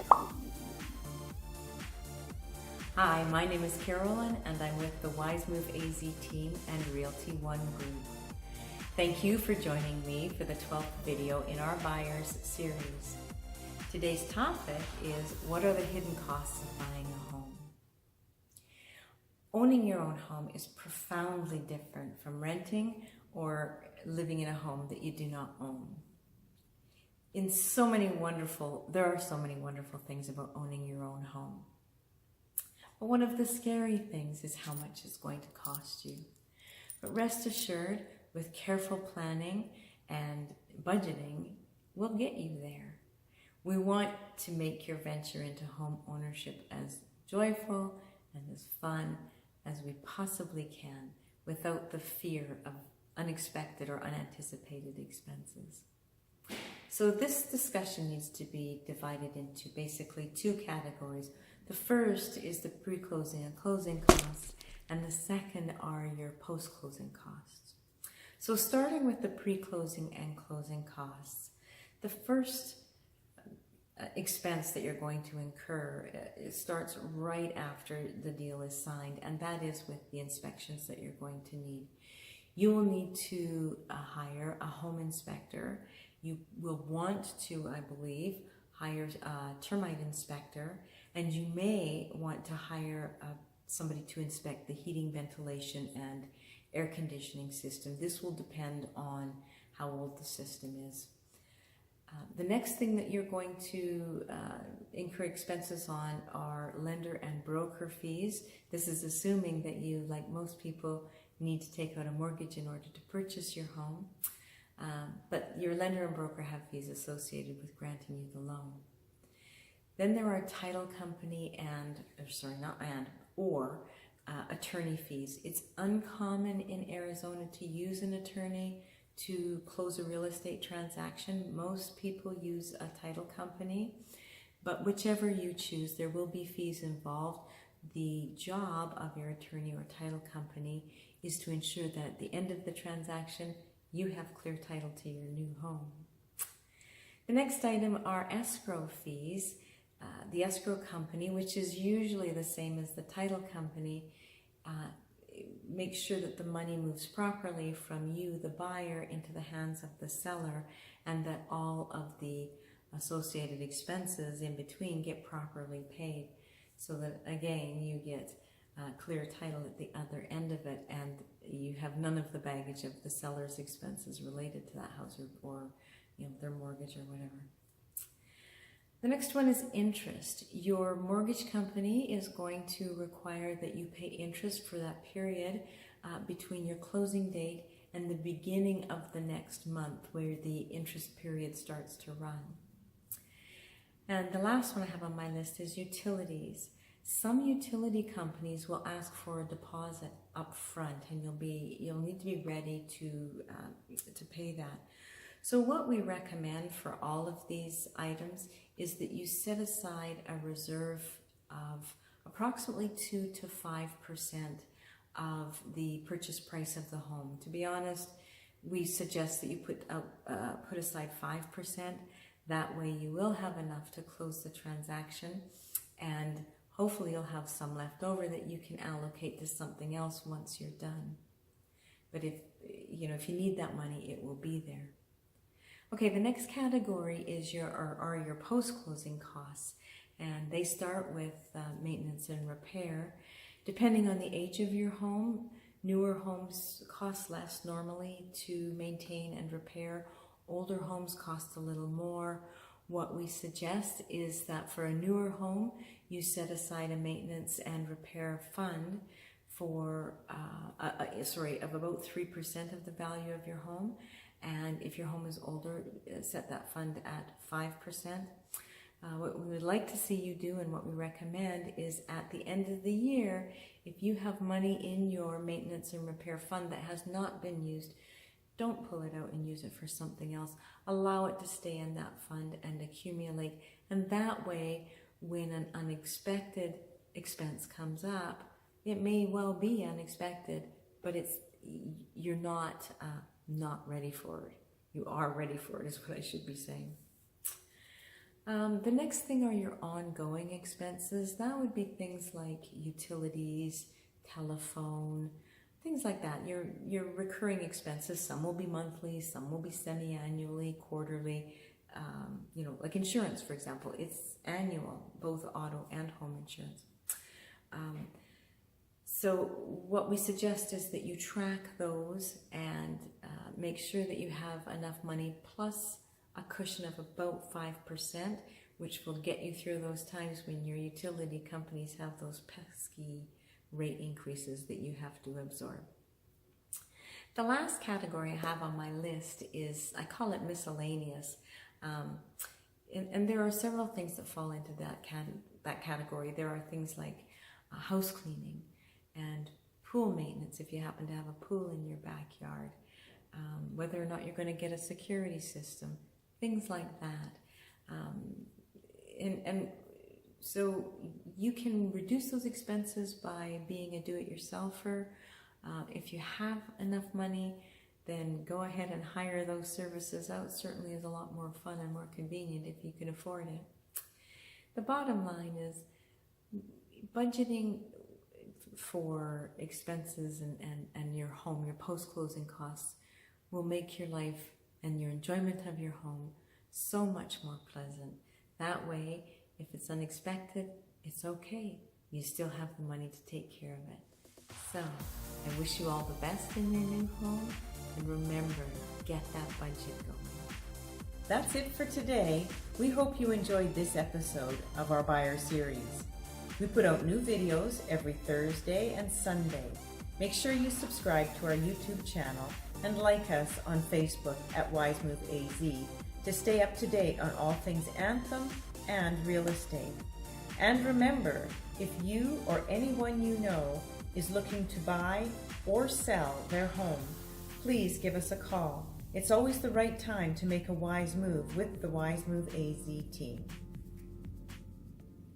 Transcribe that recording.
Hi, my name is Carolyn and I'm with the Wise Move AZ team and Realty One Group. Thank you for joining me for the 12th video in our Buyers series. Today's topic is, what are the hidden costs of buying a home? Owning your own home is profoundly different from renting or living in a home that you do not own. There are so many wonderful things about owning your own home. But one of the scary things is how much it's going to cost you. But rest assured, with careful planning and budgeting, we'll get you there. We want to make your venture into home ownership as joyful and as fun as we possibly can, without the fear of unexpected or unanticipated expenses. So this discussion needs to be divided into basically two categories. The first is the pre-closing and closing costs, and the second are your post-closing costs. So starting with the pre-closing and closing costs, the first expense that you're going to incur it starts right after the deal is signed, and that is with the inspections that you're going to need. You will need to hire a home inspector. You will want to, I believe, hire a termite inspector, and you may want to hire somebody to inspect the heating, ventilation, and air conditioning system. This will depend on how old the system is. The next thing that you're going to incur expenses on are lender and broker fees. This is assuming that you, like most people, need to take out a mortgage in order to purchase your home. But your lender and broker have fees associated with granting you the loan. Then there are title company or attorney fees. It's uncommon in Arizona to use an attorney to close a real estate transaction. Most people use a title company, but whichever you choose, there will be fees involved. The job of your attorney or title company is to ensure that at the end of the transaction, you have clear title to your new home. The next item are escrow fees. The escrow company, which is usually the same as the title company, makes sure that the money moves properly from you, the buyer, into the hands of the seller, and that all of the associated expenses in between get properly paid, so that again you get clear title at the other end of it, and you have none of the baggage of the seller's expenses related to that house or their mortgage or whatever. The next one is interest. Your mortgage company is going to require that you pay interest for that period between your closing date and the beginning of the next month, where the interest period starts to run. And the last one I have on my list is utilities. Some utility companies will ask for a deposit up front, and you'll need to be ready to pay that. So what we recommend for all of these items is that you set aside a reserve of approximately 2 to 5% of the purchase price of the home. To be honest, we suggest that you put aside 5%. That way you will have enough to close the transaction, and hopefully you'll have some left over that you can allocate to something else once you're done. But if you need that money, it will be there. Okay, the next category is are your post-closing costs, and they start with maintenance and repair. Depending on the age of your home, newer homes cost less normally to maintain and repair. Older homes cost a little more. What we suggest is that for a newer home, you set aside a maintenance and repair fund for of about 3% of the value of your home. And if your home is older, set that fund at 5%. What we would like to see you do, and what we recommend, is at the end of the year, if you have money in your maintenance and repair fund that has not been used, don't pull it out and use it for something else. Allow it to stay in that fund and accumulate. And that way, when an unexpected expense comes up, it may well be unexpected, but you're not ready for it. You are ready for it, is what I should be saying. The next thing are your ongoing expenses. That would be things like utilities, telephone, things like that. Your recurring expenses. Some will be monthly, some will be semi-annually, quarterly. Like insurance, for example, it's annual, both auto and home insurance. So what we suggest is that you track those and make sure that you have enough money plus a cushion of about 5%, which will get you through those times when your utility companies have those pesky rate increases that you have to absorb. The last category I have on my list is, I call it miscellaneous. And there are several things that fall into that category. There are things like house cleaning and pool maintenance if you happen to have a pool in your backyard, whether or not you're going to get a security system, things like that. And so you can reduce those expenses by being a do-it-yourselfer. If you have enough money, then go ahead and hire those services out. Certainly is a lot more fun and more convenient if you can afford it. The bottom line is budgeting for expenses and your home, your post-closing costs, will make your life and your enjoyment of your home so much more pleasant. That way, if it's unexpected, it's okay. You still have the money to take care of it. So, I wish you all the best in your new home, and remember, get that budget going. That's it for today. We hope you enjoyed this episode of our Buyer Series. We put out new videos every Thursday and Sunday. Make sure you subscribe to our YouTube channel and like us on Facebook at WiseMoveAZ to stay up to date on all things Anthem and real estate. And remember, if you or anyone you know is looking to buy or sell their home, please give us a call. It's always the right time to make a wise move with the WiseMoveAZ team.